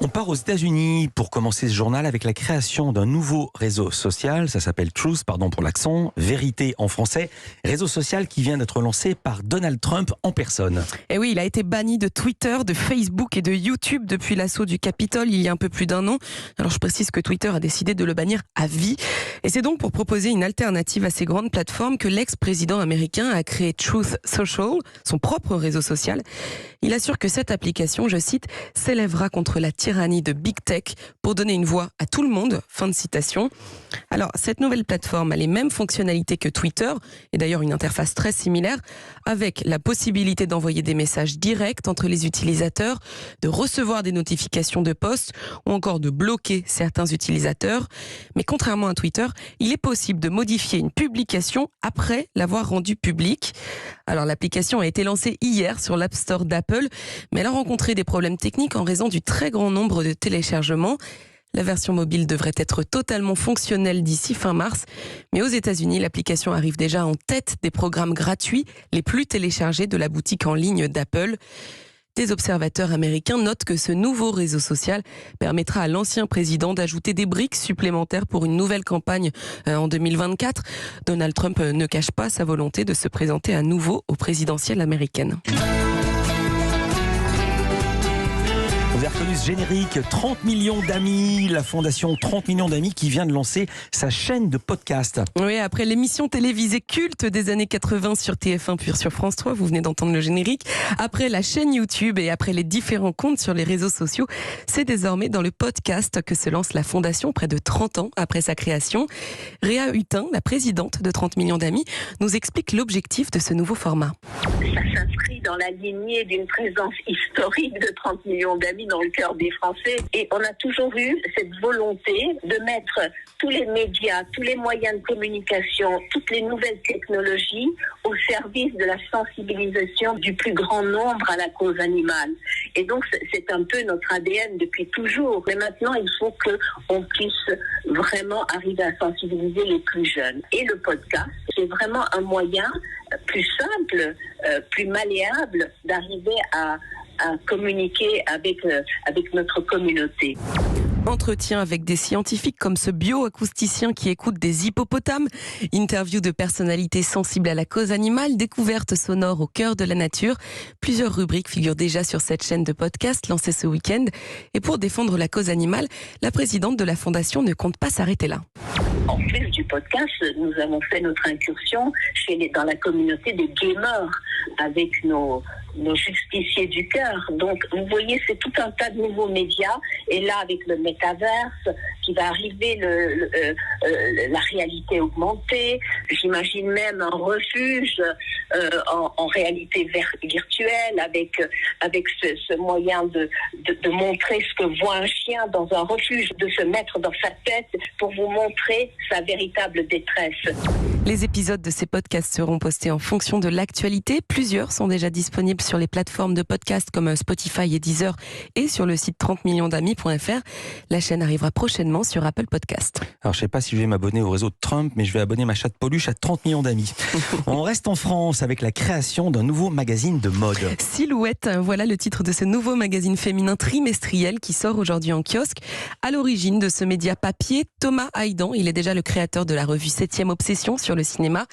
On part aux États-Unis pour commencer ce journal avec la création d'un nouveau réseau social. Ça s'appelle Truth, pardon pour l'accent, vérité en français. Réseau social qui vient d'être lancé par Donald Trump en personne. Et oui, il a été banni de Twitter, de Facebook et de YouTube depuis l'assaut du Capitole il y a un peu plus d'un an. Alors je précise que Twitter a décidé de le bannir à vie. Et c'est donc pour proposer une alternative à ces grandes plateformes que l'ex-président américain a créé Truth Social, son propre réseau social. Il assure que cette application, je cite, s'élèvera contre la tyrannie de Big Tech pour donner une voix à tout le monde. Fin de citation. Alors, cette nouvelle plateforme a les mêmes fonctionnalités que Twitter, et d'ailleurs une interface très similaire, avec la possibilité d'envoyer des messages directs entre les utilisateurs, de recevoir des notifications de posts ou encore de bloquer certains utilisateurs. Mais contrairement à Twitter, il est possible de modifier une publication après l'avoir rendue publique. Alors, l'application a été lancée hier sur l'App Store d'Apple, mais elle a rencontré des problèmes techniques en raison du très grand nombre de téléchargements. La version mobile devrait être totalement fonctionnelle d'ici fin mars. Mais aux États-Unis, l'application arrive déjà en tête des programmes gratuits les plus téléchargés de la boutique en ligne d'Apple. Des observateurs américains notent que ce nouveau réseau social permettra à l'ancien président d'ajouter des briques supplémentaires pour une nouvelle campagne en 2024. Donald Trump ne cache pas sa volonté de se présenter à nouveau aux présidentielles américaines. Vous avez reconnu ce générique, 30 millions d'amis, la fondation 30 millions d'amis qui vient de lancer sa chaîne de podcast. Oui, après l'émission télévisée culte des années 80 sur TF1 puis sur France 3, vous venez d'entendre le générique, après la chaîne YouTube et après les différents comptes sur les réseaux sociaux, c'est désormais dans le podcast que se lance la fondation près de 30 ans après sa création. Réa Hutin, la présidente de 30 millions d'amis, nous explique l'objectif de ce nouveau format. Ça s'inscrit dans la lignée d'une présence historique de 30 millions d'amis dans le cœur des Français. Et on a toujours eu cette volonté de mettre tous les médias, tous les moyens de communication, toutes les nouvelles technologies au service de la sensibilisation du plus grand nombre à la cause animale. Et donc, c'est un peu notre ADN depuis toujours. Mais maintenant, il faut qu'on puisse vraiment arriver à sensibiliser les plus jeunes. Et le podcast, c'est vraiment un moyen plus simple, plus malléable d'arriver à communiquer avec notre communauté. Entretien avec des scientifiques comme ce bioacousticien qui écoute des hippopotames, interview de personnalités sensibles à la cause animale, découverte sonore au cœur de la nature. Plusieurs rubriques figurent déjà sur cette chaîne de podcast lancée ce week-end. Et pour défendre la cause animale, la présidente de la fondation ne compte pas s'arrêter là. En plus du podcast, nous avons fait notre incursion dans la communauté des gamers avec nos justiciers du cœur. Donc, vous voyez, c'est tout un tas de nouveaux médias. Et là, avec le métaverse qui va arriver, la réalité augmentée, j'imagine même un refuge en réalité virtuelle avec ce moyen de montrer ce que voit un chien dans un refuge, de se mettre dans sa tête pour vous montrer sa véritable détresse. Les épisodes de ces podcasts seront postés en fonction de l'actualité. Plusieurs sont déjà disponibles sur les plateformes de podcasts comme Spotify et Deezer et sur le site 30millionsdamis.fr. La chaîne arrivera prochainement sur Apple Podcast. Alors je sais pas si je vais m'abonner au réseau de Trump, mais je vais abonner ma chatte Poluche à 30 millions d'amis. On reste en France avec la création d'un nouveau magazine de mode. Silhouette, voilà le titre de ce nouveau magazine féminin trimestriel qui sort aujourd'hui en kiosque. À l'origine de ce média papier, Thomas Haydan, il est déjà le créateur de la revue 7e Obsession sur le cinéma.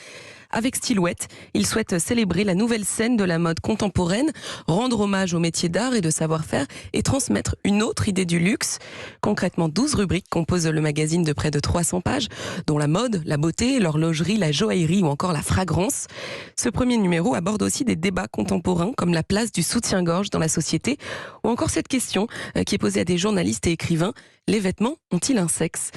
Avec Silhouette, il souhaite célébrer la nouvelle scène de la mode contemporaine, rendre hommage aux métiers d'art et de savoir-faire et transmettre une autre idée du luxe. Concrètement, 12 rubriques composent le magazine de près de 300 pages, dont la mode, la beauté, l'horlogerie, la joaillerie ou encore la fragrance. Ce premier numéro aborde aussi des débats contemporains comme la place du soutien-gorge dans la société ou encore cette question qui est posée à des journalistes et écrivains. Les vêtements ont-ils un sexe ?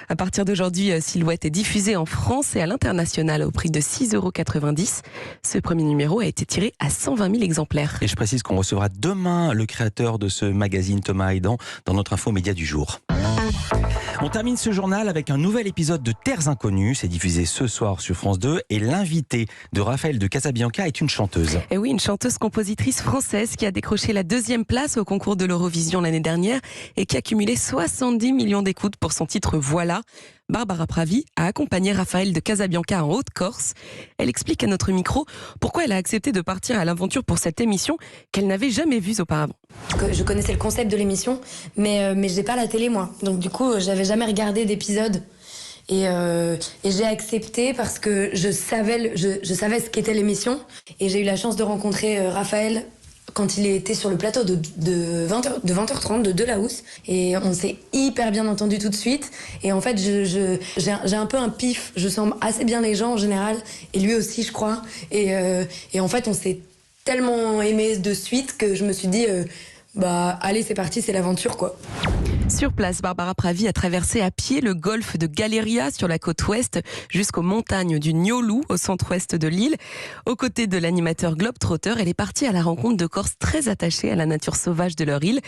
À partir d'aujourd'hui, Silhouette est diffusée en France et à l'international au prix de 6,90 €. Ce premier numéro a été tiré à 120 000 exemplaires. Et je précise qu'on recevra demain le créateur de ce magazine, Thomas Haydan, dans notre info média du jour. On termine ce journal avec un nouvel épisode de Terres Inconnues. C'est diffusé ce soir sur France 2. Et l'invité de Raphaël de Casabianca est une chanteuse. Et oui, une chanteuse-compositrice française qui a décroché la 2e place au concours de l'Eurovision l'année dernière et qui a cumulé 70 millions d'écoutes pour son titre Voilà. Barbara Pravi a accompagné Raphaël de Casabianca en Haute-Corse. Elle explique à notre micro pourquoi elle a accepté de partir à l'aventure pour cette émission qu'elle n'avait jamais vue auparavant. Je connaissais le concept de l'émission, mais j'ai pas la télé moi. Donc du coup, j'avais jamais regardé d'épisode. Et j'ai accepté parce que je savais ce qu'était l'émission. Et j'ai eu la chance de rencontrer Raphaël quand il était sur le plateau de 20h30 de Delahousse. Et on s'est hyper bien entendu tout de suite. Et en fait, j'ai un peu un pif. Je sens assez bien les gens en général. Et lui aussi, je crois. Et en fait, on s'est tellement aimé de suite que je me suis dit... allez, c'est parti, c'est l'aventure, quoi. Sur place, Barbara Pravi a traversé à pied le golfe de Galeria sur la côte ouest jusqu'aux montagnes du Niolou au centre-ouest de l'île. Aux côtés de l'animateur Globetrotter, elle est partie à la rencontre de Corses très attachés à la nature sauvage de leur île.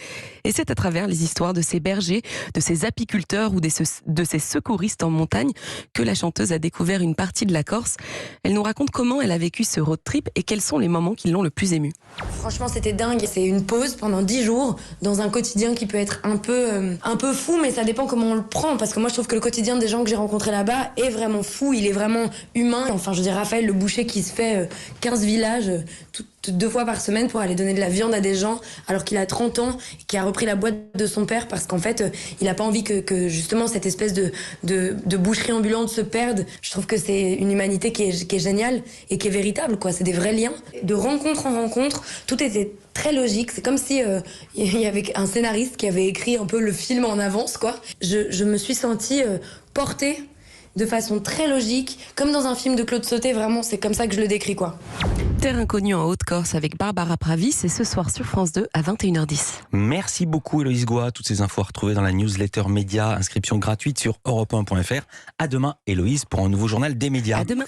Et c'est à travers les histoires de ces bergers, de ces apiculteurs ou de ces secouristes en montagne que la chanteuse a découvert une partie de la Corse. Elle nous raconte comment elle a vécu ce road trip et quels sont les moments qui l'ont le plus émue. Franchement, c'était dingue. C'est une pause pendant 10 jours dans un quotidien qui peut être un peu fou, mais ça dépend comment on le prend. Parce que moi, je trouve que le quotidien des gens que j'ai rencontrés là-bas est vraiment fou. Il est vraiment humain. Enfin, je veux dire, Raphaël, le boucher qui se fait 15 villages 2 fois par semaine pour aller donner de la viande à des gens alors qu'il a 30 ans et qui a repris la boîte de son père parce qu'en fait, il n'a pas envie que justement cette espèce de boucherie ambulante se perde. Je trouve que c'est une humanité qui est géniale et qui est véritable, quoi. C'est des vrais liens. De rencontre en rencontre, tout était très logique. C'est comme si il y avait un scénariste qui avait écrit un peu le film en avance, quoi. Je me suis sentie portée de façon très logique, comme dans un film de Claude Sautet, vraiment, c'est comme ça que je le décris, quoi. Terre inconnue en Haute-Corse avec Barbara Pravi, c'est ce soir sur France 2 à 21h10. Merci beaucoup Héloïse Goua. Toutes ces infos à retrouver dans la newsletter média, inscription gratuite sur europe1.fr. À demain Héloïse pour un nouveau journal des médias. À demain.